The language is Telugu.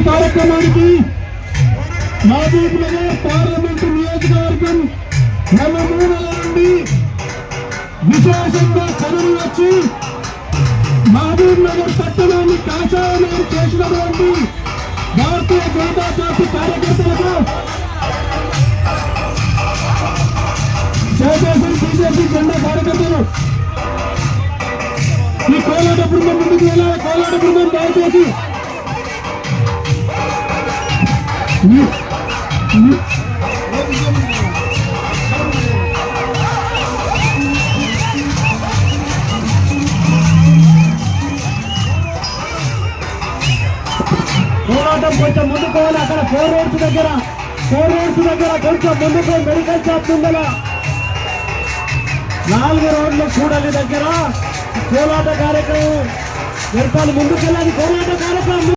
కార్యక్రమానికి మహబూబ్ నగర్ పార్లమెంటు నియోజకవర్గం నలుమూలల నుండి విశేషంగా కథలు వచ్చి మహబూబ్ నగర్ పట్టణాన్ని కాషాయమయం చేసినటువంటి భారతీయ జనతా పార్టీ కార్యకర్తలకు చేసేసిన బీజేపీ జెండా కార్యకర్తలు ఈ కోలాట బృందం ముందుకు వెళ్ళాలి. కోలాట బృందం దయచేసి పోరాటం కొంచెం ముందుకోవాలి. అక్కడ 4 రోడ్స్ దగ్గర కొంచెం ముందుకు మెడికల్ షాప్ ముందల 4 రోడ్లు కూడలి దగ్గర కోలాట కార్యక్రమం జరపాలి. ముందుకెళ్ళాలి కోలాట కార్యక్రమం.